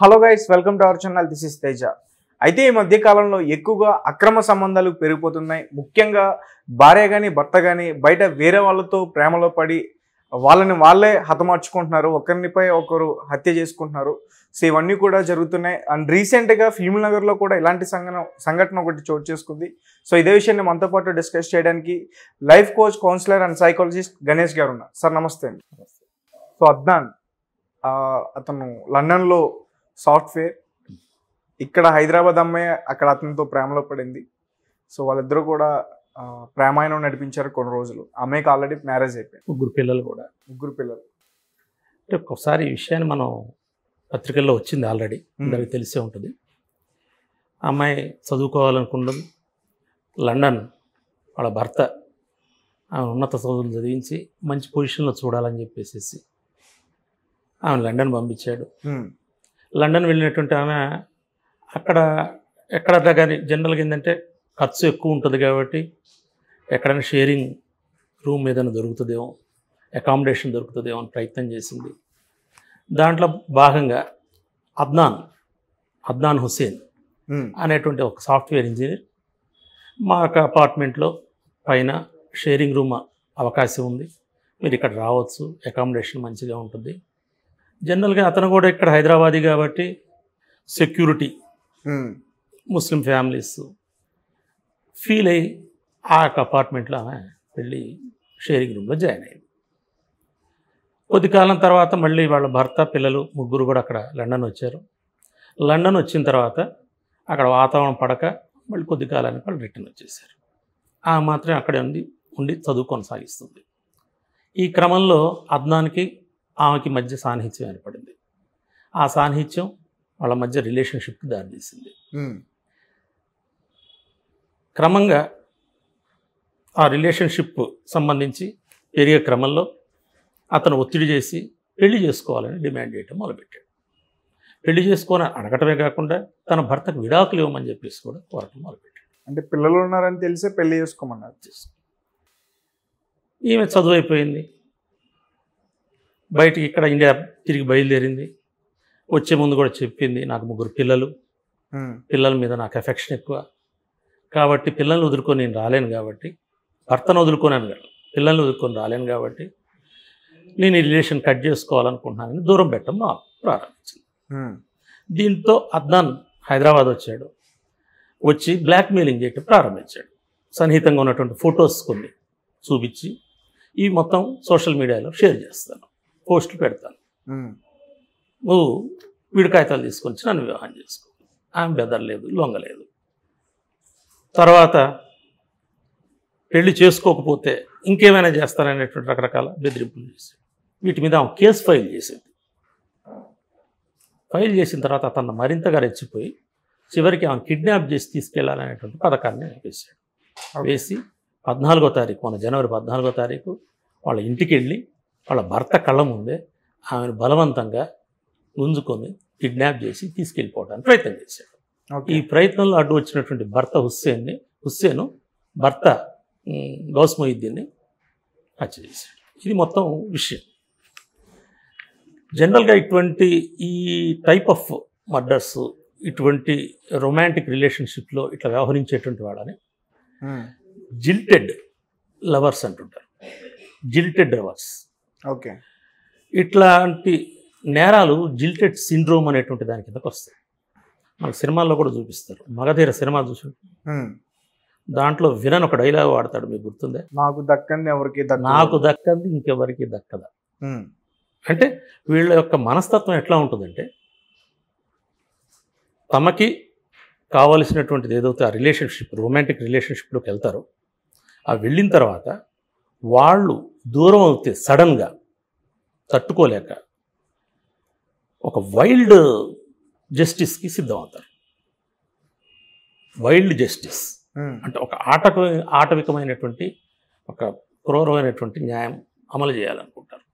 Hello guys, welcome to our channel. This is Teja. అయితే ఈ మధ్య కాలంలో ఎక్కువగా అక్రమ సంబంధాలు పెరిగిపోతున్నాయి. ముఖ్యంగా భార్య కానీ భర్త కానీ బయట వేరే వాళ్ళతో ప్రేమలో పడి వాళ్ళే హతమార్చుకుంటున్నారు, ఒకరినిపై ఒకరు హత్య చేసుకుంటున్నారు. సో ఇవన్నీ కూడా జరుగుతున్నాయి. అండ్ రీసెంట్గా ఫిల్మ్ నగర్లో కూడా ఇలాంటి సంఘటన ఒకటి చోటు చేసుకుంది. సో ఇదే విషయాన్ని మనతో పాటు డిస్కస్ చేయడానికి life coach, counsellor and psychologist Ganesh గారు ఉన్నారు. సార్ నమస్తే అండి. సో అద్నాన్ అతను లండన్లో సాఫ్ట్వేర్, ఇక్కడ హైదరాబాద్ అమ్మాయి అక్కడ అతనితో ప్రేమలో పడింది. సో వాళ్ళిద్దరూ కూడా ప్రేమాయణం నడిపించారు కొన్ని రోజులు. అమ్మాయికి ఆల్రెడీ మ్యారేజ్ అయిపోయింది, ముగ్గురు పిల్లలు. అంటే ఒకసారి ఈ విషయాన్ని మనం పత్రికల్లో వచ్చింది, ఆల్రెడీ అందరికి తెలిసే ఉంటుంది. అమ్మాయి చదువుకోవాలనుకున్నది. లండన్ వాళ్ళ భర్త ఆమె ఉన్నత చదువులు చదివించి మంచి పొజిషన్లో చూడాలని చెప్పేసి ఆమె లండన్ పంపించాడు. లండన్ వెళ్ళినటువంటి ఆమె ఎక్కడ కానీ జనరల్గా ఏంటంటే ఖర్చు ఎక్కువ ఉంటుంది కాబట్టి ఎక్కడైనా షేరింగ్ రూమ్ ఏదైనా దొరుకుతుందేమో, అకామిడేషన్ దొరుకుతుందేమో అని ప్రయత్నం చేసింది. దాంట్లో భాగంగా అద్నాన్ హుస్సేన్ అనేటువంటి ఒక సాఫ్ట్వేర్ ఇంజనీర్ మా అపార్ట్మెంట్లో పైన షేరింగ్ రూమ్ అవకాశం ఉంది, మీరు ఇక్కడ రావచ్చు, అకామిడేషన్ మంచిగా ఉంటుంది. జనరల్గా అతను కూడా ఇక్కడ హైదరాబాదీ కాబట్టి సెక్యూరిటీ, ముస్లిం ఫ్యామిలీస్ ఫీల్ అయ్యి ఆ యొక్క అపార్ట్మెంట్లో ఆమె వెళ్ళి షేరింగ్ రూమ్లో జాయిన్ అయింది. కొద్ది కాలం తర్వాత మళ్ళీ వాళ్ళ భర్త, పిల్లలు ముగ్గురు కూడా అక్కడ లండన్ వచ్చారు. లండన్ వచ్చిన తర్వాత అక్కడ వాతావరణం పడక మళ్ళీ కొద్ది కాలానికి వాళ్ళు రిటర్న్ వచ్చేసారు. ఆ మాత్రం అక్కడే ఉండి చదువు కొనసాగిస్తుంది. ఈ క్రమంలో అద్నాన్కి ఆమెకి మధ్య సాన్నిహిత్యం ఏర్పడింది. ఆ సాన్నిహిత్యం వాళ్ళ మధ్య రిలేషన్షిప్కి దారితీసింది. క్రమంగా ఆ రిలేషన్షిప్ సంబంధించి పెరిగే క్రమంలో అతను ఒత్తిడి చేసి పెళ్లి చేసుకోవాలని డిమాండ్ చేయటం మొదలుపెట్టాడు. పెళ్లి చేసుకోవాలని అడగటమే కాకుండా తన భర్తకు విడాకులు ఇవ్వమని చెప్పేసి కూడా కోరటం మొదలుపెట్టాడు. అంటే పిల్లలు ఉన్నారని తెలిసే పెళ్లి చేసుకోమన్నారు. ఈమె చదువు అయిపోయింది, బయటికి ఇక్కడ ఇండియా తిరిగి బయలుదేరింది. వచ్చే ముందు కూడా చెప్పింది, నాకు ముగ్గురు పిల్లల మీద నాకు ఎఫెక్షన్ ఎక్కువ కాబట్టి పిల్లల్ని వదులుకొని నేను రాలేను కాబట్టి, భర్తను వదులుకోనాను కదా, పిల్లల్ని వదులుకొని రాలేను కాబట్టి నేను ఈ రిలేషన్ కట్ చేసుకోవాలనుకుంటున్నానని దూరం పెట్టడం ప్రారంభించింది. దీంతో అద్నాన్ హైదరాబాద్ వచ్చాడు. వచ్చి బ్లాక్మెయిలింగ్ చేయటం ప్రారంభించాడు. సన్నిహితంగా ఉన్నటువంటి ఫొటోస్ కొన్ని చూపించి ఈ మొత్తం సోషల్ మీడియాలో షేర్ చేస్తాను, పోస్టులు పెడతాను, నువ్వు వీడి కాగితాలు తీసుకొచ్చి నన్ను వివాహం చేసుకో. ఆమె బెదరలేదు, లొంగలేదు. తర్వాత పెళ్లి చేసుకోకపోతే ఇంకేమైనా చేస్తారనేటువంటి రకరకాల బెదిరింపులు చేసి వీటి మీద ఆమె కేసు ఫైల్ చేసేది. ఫైల్ చేసిన తర్వాత అతను మరింతగా రెచ్చిపోయి చివరికి ఆమె కిడ్నాప్ చేసి తీసుకెళ్లాలనేటువంటి పథకాన్ని వేసాడు. వేసి 14వ తారీఖు, మన జనవరి 14వ తారీఖు వాళ్ళ ఇంటికి వెళ్ళి వాళ్ళ భర్త కళ్ళ ముందే ఆమెను బలవంతంగా గుంజుకొని కిడ్నాప్ చేసి తీసుకెళ్ళిపోవడానికి ప్రయత్నం చేశాడు. ఈ ప్రయత్నంలో అడ్డు వచ్చినటువంటి భర్త హుస్సేను భర్త గౌస్ మొహిద్దీన్ని హత్య చేశాడు. ఇది మొత్తం విషయం. జనరల్గా ఇటువంటి ఈ టైప్ ఆఫ్ మర్డర్స్, ఇటువంటి రొమాంటిక్ రిలేషన్షిప్లో ఇట్లా వ్యవహరించేటువంటి వాళ్ళని జిల్టెడ్ లవర్స్ అంటుంటారు. జిల్టెడ్ లవర్స్. ఓకే. ఇట్లాంటి నేరాలు జిల్టెడ్ సిండ్రోమ్ అనేటువంటి దాని కిందకు వస్తాయి. మనకు సినిమాల్లో కూడా చూపిస్తారు. మగధీర సినిమా చూసి దాంట్లో విలన్ ఒక డైలాగ్ వాడతాడు, మీకు గుర్తుందే, నాకు దక్కంది ఇంకెవరికి దక్కదా. అంటే వీళ్ళ యొక్క మనస్తత్వం ఎట్లా ఉంటుందంటే, తమకి కావలసినటువంటిది ఏదైతే ఆ రిలేషన్షిప్, రొమాంటిక్ రిలేషన్షిప్లోకి వెళ్తారో, ఆ వెళ్ళిన తర్వాత వాళ్ళు దూరం అవుతే సడన్గా తట్టుకోలేక ఒక వైల్డ్ జస్టిస్కి సిద్ధమవుతారు. వైల్డ్ జస్టిస్ అంటే ఒక ఆటవికమైనటువంటి, ఒక క్రూరమైనటువంటి న్యాయం అమలు చేయాలనుకుంటారు.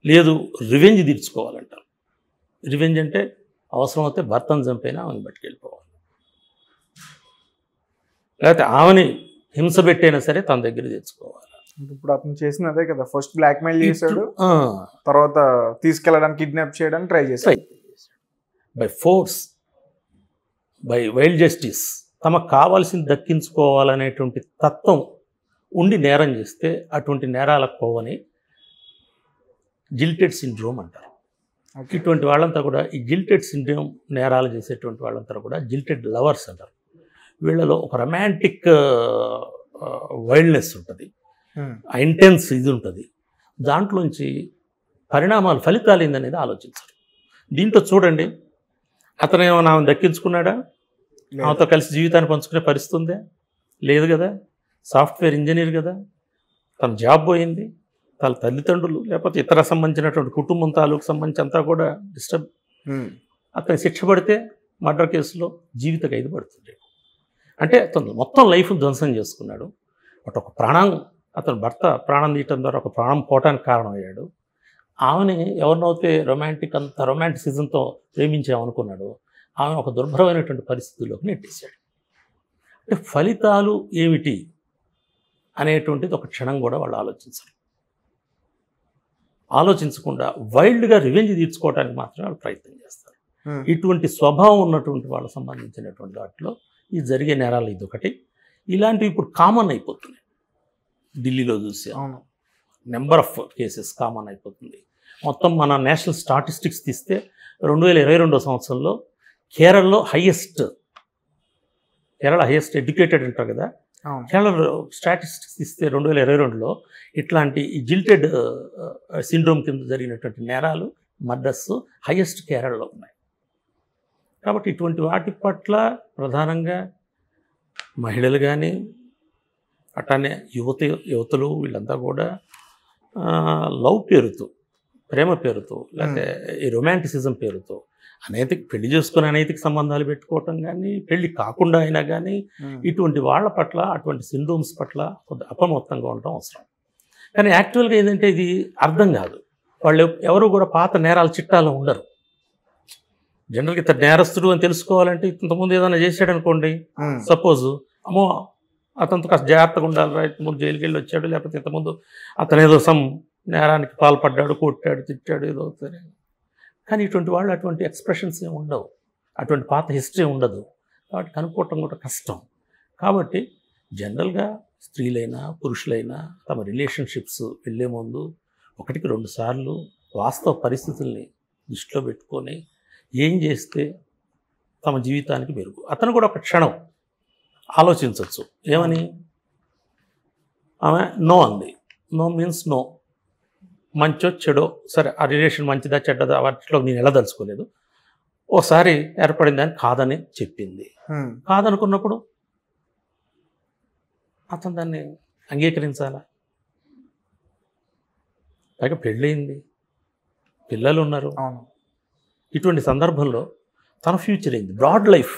లేదు, రివెంజ్ తీర్చుకోవాలంటారు. రివెంజ్ అంటే అవసరమైతే భర్తను చంపైనా ఆమెను పట్టుకెళ్ళిపోవాలి, లేకపోతే ఆమెని హింస పెట్టైనా సరే తన దగ్గర తెచ్చుకోవాలి. ఇప్పుడు అతను చేసిన అదే కదా, ఫస్ట్ బ్లాక్మెయిల్ చేశాడు, తర్వాత తీసుకెళ్ళడానికి కిడ్నాప్ చేయడానికి ట్రై చేశాడు. By force, by wild justice తమకు కావాల్సింది దక్కించుకోవాలనేటువంటి తత్వం ఉండి నేరం చేస్తే అటువంటి నేరాలకు పోవని గిల్టెడ్ సిండ్రోమ్ అంటారు. ఇటువంటి వాళ్ళంతా కూడా ఈ గిల్టెడ్ సిండ్రోమ్ నేరాలు చేసేటువంటి వాళ్ళంతా కూడా గిల్టెడ్ లవర్స్ అంటారు. వీళ్ళలో ఒక రొమాంటిక్ వైల్డ్నెస్ ఉంటుంది, ఇంటెన్స్ ఇది ఉంటుంది. దాంట్లోంచి పరిణామాలు, ఫలితాలు ఏందనేది ఆలోచించరు. దీంట్లో చూడండి, అతను ఏమైనా ఆమెను దక్కించుకున్నాడా? ఆమెతో కలిసి జీవితాన్ని పంచుకునే పరిస్థితి ఉందా? లేదు కదా. సాఫ్ట్వేర్ ఇంజనీర్ కదా, తన జాబ్ పోయింది, తన తల్లిదండ్రులు లేకపోతే ఇతర సంబంధించినటువంటి కుటుంబం తాలూకు సంబంధించి అంతా కూడా డిస్టర్బ్. అతను శిక్ష పడితే మర్డర్ కేసులో జీవిత ఖైదు పడుతుంది. అంటే అతను మొత్తం లైఫ్ ధ్వంసం చేసుకున్నాడు. బట్ ఒక ప్రాణం, అతను భర్త ప్రాణం తీయటం ద్వారా ఒక ప్రాణం పోవటానికి కారణమయ్యాడు. ఆమెని ఎవరినైతే అంత రొమాంటిసిజంతో ప్రేమించామనుకున్నాడు, ఆమె ఒక దుర్భరమైనటువంటి పరిస్థితుల్లోకి నెట్టేశాడు. అంటే ఫలితాలు ఏమిటి అనేటువంటిది ఒక క్షణం కూడా వాళ్ళు ఆలోచించరు. ఆలోచించకుండా వైల్డ్గా రివెంజ్ తీర్చుకోవడానికి మాత్రమే వాళ్ళు ప్రయత్నం చేస్తారు. ఇటువంటి స్వభావం ఉన్నటువంటి వాళ్ళకు సంబంధించినటువంటి వాటిలో ఈ జరిగే నేరాలు ఇదొకటి. ఇలాంటివి ఇప్పుడు కామన్ అయిపోతున్నాయి. ఢిల్లీలో చూసే నెంబర్ ఆఫ్ కేసెస్ కామన్ అయిపోతుంది. మొత్తం మన నేషనల్ స్టాటిస్టిక్స్ తీస్తే 2022 సంవత్సరంలో కేరళ హైయెస్ట్ ఎడ్యుకేటెడ్ అంటారు కదా, కేరళ స్టాటిస్టిక్స్ ఇస్తే 2022లో ఇట్లాంటి ఈ జిల్టెడ్ సిండ్రోమ్ కింద జరిగినటువంటి నేరాలు, మర్డర్స్ హైయెస్ట్ కేరళలో ఉన్నాయి. కాబట్టి ఇటువంటి వాటి పట్ల ప్రధానంగా మహిళలు కానీ అట్లానే యువతలు వీళ్ళంతా కూడా లవ్ పేరుతో, ప్రేమ పేరుతో, లేకపోతే ఈ రొమాంటిసిజం పేరుతో పెళ్లి చేసుకుని అనైతిక సంబంధాలు పెట్టుకోవటం కానీ, పెళ్లి కాకుండా అయినా కానీ ఇటువంటి వాళ్ళ పట్ల, అటువంటి సిండ్రోమ్స్ పట్ల కొద్ది అప్రమత్తంగా ఉండటం అవసరం. కానీ యాక్చువల్గా ఏంటంటే ఇది అర్థం కాదు. వాళ్ళు ఎవరు కూడా పాత నేరాల చిట్టాలో ఉండరు. జనరల్గా ఇతను నేరస్తుడు అని తెలుసుకోవాలంటే ఇంతకుముందు ఏదైనా చేశాడు అనుకోండి, సపోజ్ అమ్మో అతనితో కాస్త జాగ్రత్తగా ఉండాలి, ఇంతకుముందు జైలుకి వెళ్ళి వచ్చాడు, లేకపోతే ఇంతకుముందు అతను ఏదో నేరానికి పాల్పడ్డాడు, కొట్టాడు, తిట్టాడు, ఏదో సరే. కానీ ఇటువంటి వాళ్ళు అటువంటి ఎక్స్ప్రెషన్స్ ఏమి ఉండవు, అటువంటి పాత హిస్టరీ ఉండదు. కాబట్టి కనుక్కోవటం కూడా కష్టం. కాబట్టి జనరల్గా స్త్రీలైనా పురుషులైనా తమ రిలేషన్షిప్స్ వెళ్ళే ముందు 1-2 సార్లు వాస్తవ పరిస్థితుల్ని దృష్టిలో పెట్టుకొని ఏం చేస్తే తమ జీవితానికి మెరుగు. అతను కూడా ఒక క్షణం ఆలోచించవచ్చు. ఏమని? ఆమె నో అంది. No means no. మంచో చెడో సరే, ఆ రిలేషన్ మంచిదా చెడ్డదా వాటిలో నేను ఎలా తలుచుకోలేదు. ఓసారి ఏర్పడింది అని కాదని చెప్పింది. కాదనుకున్నప్పుడు అతను దాన్ని అంగీకరించాలా? పైగా పెళ్ళయింది, పిల్లలు ఉన్నారు. ఇటువంటి సందర్భంలో తన ఫ్యూచర్ అయింది, బ్రాడ్ లైఫ్.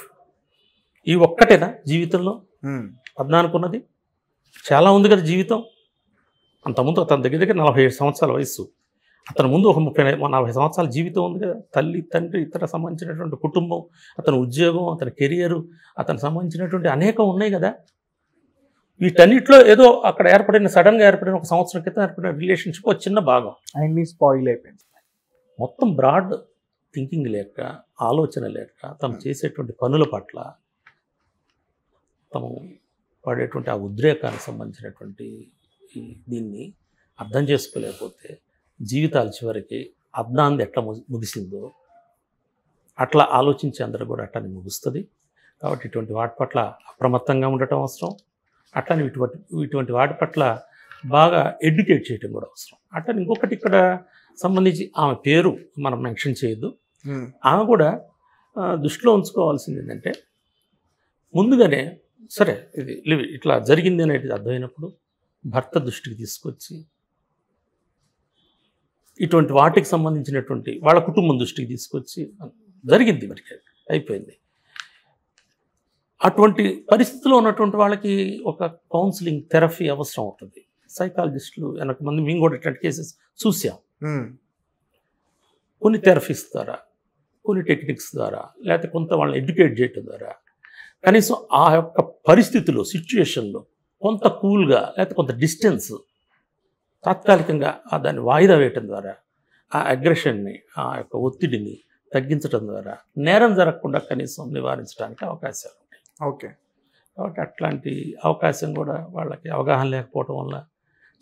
ఈ ఒక్కటేనా జీవితంలో? 14 ఉన్నది చాలా ఉంది కదా జీవితం. అంతకుముందు అతని దగ్గర 47 సంవత్సరాల వయస్సు, అతని ముందు ఒక 30-40 సంవత్సరాల జీవితం ఉంది కదా. తల్లి, తండ్రి, ఇతర సంబంధించినటువంటి కుటుంబం, అతని ఉద్యోగం, అతని కెరియరు, అతనికి సంబంధించినటువంటి అనేకం ఉన్నాయి కదా. వీటన్నిటిలో ఏదో అక్కడ సడన్గా ఏర్పడిన 1 సంవత్సరం క్రితం ఏర్పడిన రిలేషన్షిప్ ఒక చిన్న భాగం అన్ని స్పాయిల్ అయిపోయింది. మొత్తం బ్రాడ్ థింకింగ్ లేక, ఆలోచన లేక, తను చేసేటువంటి పనుల పట్ల తను పడేటువంటి ఆ ఉద్రేకానికి సంబంధించినటువంటి దీన్ని అర్థం చేసుకోలేకపోతే జీవితాలు చివరికి అర్ధాంది ఎట్లా ముగిసిందో అట్లా ఆలోచించి అందరూ కూడా అట్లానే ముగుస్తుంది. కాబట్టి ఇటువంటి వాటి పట్ల అప్రమత్తంగా ఉండటం అవసరం. అట్లని ఇటువంటి వాటి పట్ల బాగా ఎడ్యుకేట్ చేయటం కూడా అవసరం. అట్లని ఇంకొకటి ఇక్కడ సంబంధించి ఆమె పేరు మనం మెన్షన్ చేయొద్దు. ఆమె కూడా దృష్టిలో ఉంచుకోవాల్సింది ఏంటంటే, ముందుగానే సరే ఇది ఇట్లా జరిగింది అనేది అర్థమైనప్పుడు భర్త దృష్టికి తీసుకొచ్చి ఇటువంటి వాటికి సంబంధించినటువంటి వాళ్ళ కుటుంబం దృష్టికి తీసుకొచ్చి జరిగింది, మరి అయిపోయింది. అటువంటి పరిస్థితిలో ఉన్నటువంటి వాళ్ళకి ఒక కౌన్సిలింగ్, థెరపీ అవసరం అవుతుంది. సైకాలజిస్టులు మంది మేము కూడా ఇట్లాంటి కేసెస్ చూసాం. కొన్ని థెరపీస్ ద్వారా, కొన్ని టెక్నిక్స్ ద్వారా, లేకపోతే కొంత వాళ్ళని ఎడ్యుకేట్ చేయటం ద్వారా కనీసం ఆ యొక్క పరిస్థితిలో, సిచ్యుయేషన్లో కొంత కూల్గా, లేకపోతే కొంత డిస్టెన్స్ తాత్కాలికంగా దాన్ని వాయిదా వేయటం ద్వారా ఆ అగ్రెషన్ని, ఆ యొక్క ఒత్తిడిని తగ్గించడం ద్వారా నేరం జరగకుండా కనీసం నివారించడానికి అవకాశాలు ఉంటాయి. ఓకే. కాబట్టి అట్లాంటి అవకాశం కూడా వాళ్ళకి అవగాహన లేకపోవడం వల్ల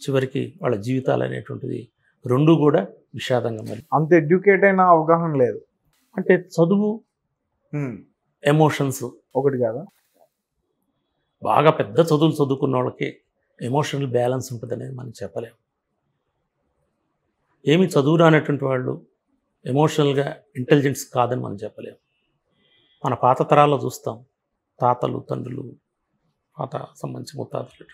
చివరికి వాళ్ళ జీవితాలు అనేటువంటిది రెండు కూడా విషాదంగా మరి. అంత ఎడ్యుకేట్ అయిన అవగాహన లేదు అంటే చదువు ఎమోషన్స్ ఒకటి కాదా? బాగా పెద్ద చదువులు చదువుకున్న వాళ్ళకి ఎమోషనల్ బ్యాలెన్స్ ఉంటుంది అనేది మనం చెప్పలేము. ఏమి చదువు రానటువంటి వాళ్ళు ఎమోషనల్గా ఇంటెలిజెన్స్ కాదని మనం చెప్పలేము. మన పాత తరాల్లో చూస్తాం, తాతలు తండ్రులు పాత సంబంధించి ముత్తాతలు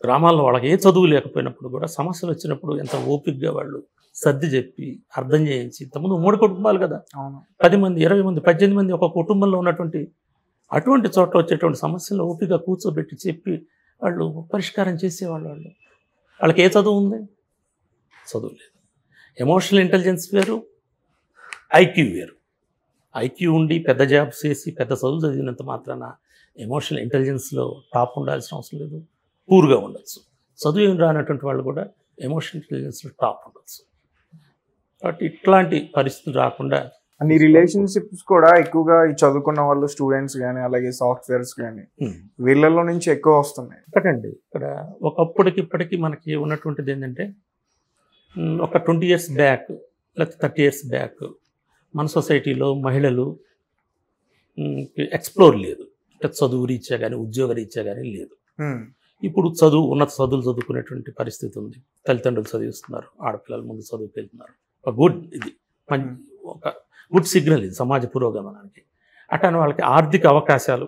గ్రామాల్లో వాళ్ళకి ఏ చదువు లేకపోయినప్పుడు కూడా సమస్యలు వచ్చినప్పుడు ఎంత ఓపికగా వాళ్ళు సర్ది చెప్పి అర్థం చేయించి, ఇంతకుముందు 3 కుటుంబాలు కదా, 10 మంది 20 మంది 18 మంది ఒక కుటుంబంలో ఉన్నటువంటి అటువంటి చోట్ల వచ్చేటువంటి సమస్యలు ఓపికగా కూర్చోబెట్టి చెప్పి వాళ్ళు పరిష్కారం చేసేవాళ్ళు. వాళ్ళకి ఏ చదువు ఉంది? చదువు లేదు. ఎమోషనల్ ఇంటెలిజెన్స్ వేరు, ఐక్యూ వేరు. ఐక్యూ ఉండి పెద్ద జాబ్స్ చేసి పెద్ద చదువు చదివినంత మాత్రాన ఎమోషనల్ ఇంటెలిజెన్స్లో టాప్ ఉండాల్సిన అవసరం లేదు, పూర్గా ఉండొచ్చు. చదువు ఏం రానటువంటి వాళ్ళు కూడా ఎమోషనల్ ఇంటెలిజెన్స్లో టాప్ ఉండొచ్చు. కాబట్టి ఇట్లాంటి పరిస్థితులు రాకుండా అన్ని రిలేషన్షిప్స్ కూడా ఎక్కువగా ఈ చదువుకున్న వాళ్ళు స్టూడెంట్స్ కానీ అలాగే సాఫ్ట్వేర్స్ కానీ వీళ్ళలో నుంచి ఎక్కువ వస్తున్నాయి. ఒకటండి, ఇక్కడ ఒకప్పటికి ఇప్పటికీ మనకి ఉన్నటువంటిది ఏంటంటే ఒక 20 years బ్యాక్ లేకపోతే 30 years బ్యాక్ మన సొసైటీలో మహిళలు ఎక్స్ప్లోర్ లేదు. అంటే చదువు రీత్యా కానీ ఉద్యోగ రీత్యా కానీ లేదు. ఇప్పుడు ఉన్నత చదువులు చదువుకునేటువంటి పరిస్థితి ఉంది. తల్లిదండ్రులు చదివిస్తున్నారు, ఆడపిల్లలు ముందు చదువుకు వెళ్తున్నారు. ఒక గుడ్ సిగ్నల్ ఇది సమాజ పురోగమనానికి. అట్లానే వాళ్ళకి ఆర్థిక అవకాశాలు,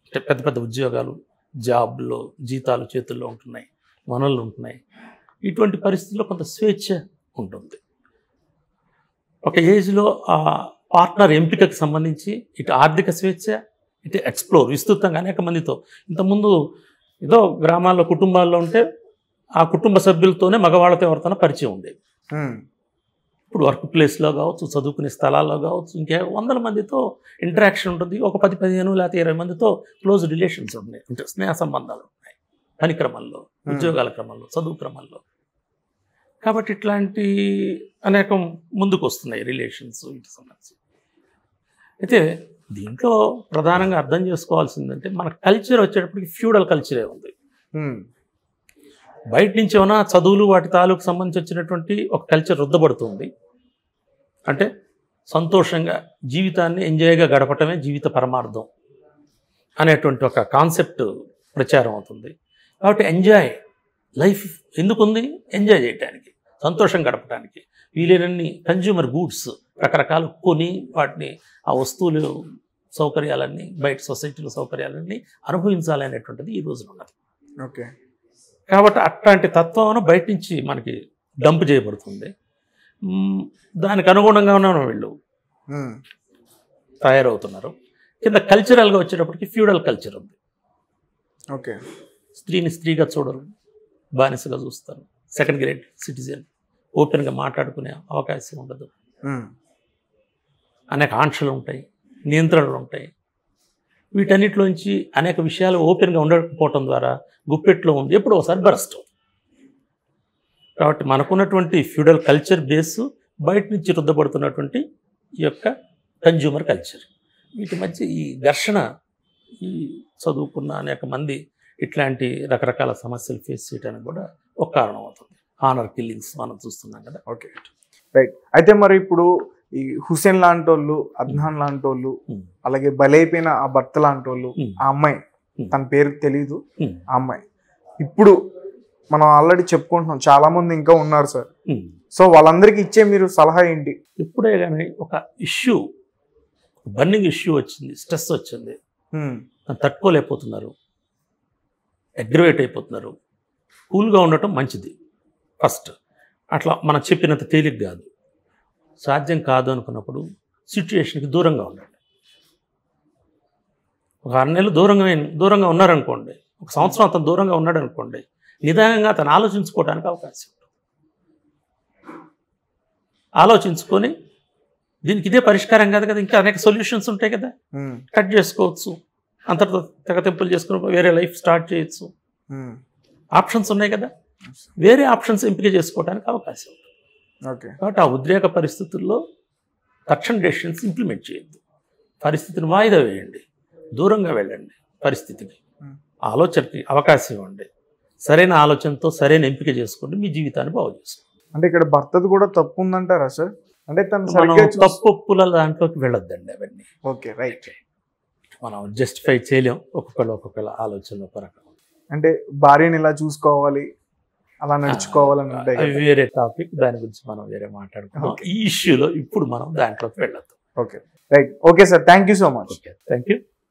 అంటే పెద్ద పెద్ద ఉద్యోగాలు, జాబ్లో జీతాలు చేతుల్లో ఉంటున్నాయి, వనరులు ఉంటున్నాయి. ఇటువంటి పరిస్థితుల్లో కొంత స్వేచ్ఛ ఉంటుంది. ఒక ఏజ్లో ఆ పార్ట్నర్ ఎంపికకు సంబంధించి ఇటు ఆర్థిక స్వేచ్ఛ, ఇటు ఎక్స్ప్లోర్ విస్తృతంగా అనేక మందితో. ఇంతకుముందు ఏదో గ్రామాల్లో కుటుంబాల్లో ఉంటే ఆ కుటుంబ సభ్యులతోనే మగవాళ్ళతో ఎవరితోనో పరిచయం ఉండేది. ఇప్పుడు వర్క్ ప్లేస్లో కావచ్చు, చదువుకునే స్థలాల్లో కావచ్చు, ఇంకే 100 మందితో ఇంటరాక్షన్ ఉంటుంది. ఒక 10-15 లేకపోతే 20 మందితో క్లోజ్ రిలేషన్స్ ఉన్నాయి, అంటే స్నేహ సంబంధాలు ఉన్నాయి పని క్రమంలో, ఉద్యోగాల క్రమంలో, చదువు క్రమంలో. కాబట్టి ఇట్లాంటి అనేకం ముందుకు వస్తున్నాయి రిలేషన్స్ వీటికి సంబంధించి. అయితే దీంట్లో ప్రధానంగా అర్థం చేసుకోవాల్సిందంటే మన కల్చర్ వచ్చేటప్పటికి ఫ్యూడల్ కల్చరే ఉంది. బయట నుంచి ఏమైనా చదువులు వాటి తాలూకు సంబంధించి వచ్చినటువంటి ఒక కల్చర్ రుద్దబడుతుంది. అంటే సంతోషంగా జీవితాన్ని ఎంజాయ్గా గడపటమే జీవిత పరమార్థం అనేటువంటి ఒక కాన్సెప్ట్ ప్రచారం అవుతుంది. కాబట్టి ఎంజాయ్ లైఫ్ ఎందుకుంది? ఎంజాయ్ చేయడానికి, సంతోషం గడపడానికి. వీలైనన్ని కన్జ్యూమర్ గూడ్స్ రకరకాలు కొని వాటిని ఆ వస్తువులు సౌకర్యాలన్నీ బయట సొసైటీలో సౌకర్యాలన్నీ అనుభవించాలనేటువంటిది ఈ రోజున ఉన్నది. ఓకే. కాబట్టి అట్లాంటి తత్వం బయట నుంచి మనకి డంప్ చేయబడుతుంది. దానికి అనుగుణంగా ఉన్న వీళ్ళు తయారవుతున్నారు. కింద కల్చరల్గా వచ్చేటప్పటికి ఫ్యూడల్ కల్చర్ ఉంది. ఓకే. స్త్రీని స్త్రీగా చూడరు, బానిసగా చూస్తారు, సెకండ్ గ్రేడ్ సిటిజన్, ఓపెన్గా మాట్లాడుకునే అవకాశం ఉండదు, అనేక ఆంక్షలు ఉంటాయి, నియంత్రణలు ఉంటాయి. వీటన్నిటిలోంచి అనేక విషయాలు ఓపెన్గా ఉండకపోవటం ద్వారా గుప్పెట్లో ఉండి ఎప్పుడో ఒకసారి బరస్ట్ అవుతుంది. కాబట్టి మనకున్నటువంటి ఫ్యూడల్ కల్చర్ బేసు బయట నుంచి రుద్దబడుతున్నటువంటి ఈ యొక్క కన్జ్యూమర్ కల్చర్, వీటి మధ్య ఈ ఘర్షణ ఈ చదువుకున్న అనేక మంది ఇట్లాంటి రకరకాల సమస్యలు ఫేస్ చేయడానికి కూడా ఒక కారణం అవుతుంది. హానర్ కిల్లింగ్స్ మనం చూస్తున్నాం కదా. Okay, right. అయితే మరి ఇప్పుడు ఈ హుసేన్ లాంటి వాళ్ళు, అద్నాన్ లాంటి వాళ్ళు, అలాగే బలైపోయిన ఆ భర్త లాంటి వాళ్ళు, ఆ అమ్మాయి తన పేరు తెలీదు, ఆ అమ్మాయి ఇప్పుడు మనం ఆల్రెడీ చెప్పుకుంటున్నాం, చాలా మంది ఇంకా ఉన్నారు సార్. సో వాళ్ళందరికీ ఇచ్చే మీరు సలహా ఏంటి? ఇప్పుడే కానీ ఒక ఇష్యూ, బర్నింగ్ ఇష్యూ వచ్చింది, స్ట్రెస్ వచ్చింది, తట్టుకోలేకపోతున్నారు, అగ్రివేట్ అయిపోతున్నారు. కూల్గా ఉండటం మంచిది ఫస్ట్. అట్లా మనం చెప్పినంత తేలిక కాదు, సాధ్యం కాదు అనుకున్నప్పుడు సిచ్యుయేషన్కి దూరంగా ఉండండి. ఒక 6 నెలలు దూరంగా ఉన్నారనుకోండి, ఒక సంవత్సరం అతను దూరంగా ఉన్నాడు అనుకోండి, నిదానంగా అతను ఆలోచించుకోవడానికి అవకాశం ఉంటుంది. ఆలోచించుకొని దీనికి ఇదే పరిష్కారం కాదు కదా, ఇంకా అనేక సొల్యూషన్స్ ఉంటాయి కదా, కట్ చేసుకోవచ్చు, అంతటితో తెగతింపులు చేసుకుని వేరే లైఫ్ స్టార్ట్ చేయొచ్చు, ఆప్షన్స్ ఉన్నాయి కదా, వేరే ఆప్షన్స్ ఎంపిక చేసుకోవడానికి అవకాశం ఉంటుంది. ఓకే. కాబట్టి ఆ ఉద్రేక పరిస్థితుల్లో తక్షణ డెసిషన్స్ ఇంప్లిమెంట్ చేయొద్దు. పరిస్థితిని వాయిదా వేయండి, దూరంగా వెళ్ళండి పరిస్థితికి, ఆలోచనకి అవకాశం ఇవ్వండి. సరైన ఆలోచనతో సరైన ఎంపిక చేసుకోండి, మీ జీవితాన్ని బాగు చేసుకోండి. అంటే ఇక్కడ భర్తది కూడా తప్పు ఉందంటారా సార్? అంటే తను మనం సరిగ్గా తప్పు ఒప్పుల దాంట్లోకి వెళ్ళొద్దండి. అవన్నీ ఓకే, రైట్. మనం జస్టిఫై చేయలేం. ఒక్కొక్కళ్ళ ఆలోచనలు ఒక రకం. అంటే భార్యని ఇలా చూసుకోవాలి, అలా నడుచుకోవాలని ఉంటాయి అవి కదా. వేరే టాపిక్, దాని గురించి మనం వేరే మాట్లాడుకుందాం. ఈ ఇష్యూలో ఇప్పుడు మనం దాంట్లోకి వెళ్ళొద్దు. Okay, right. Okay sir, thank you so much. Okay, thank you.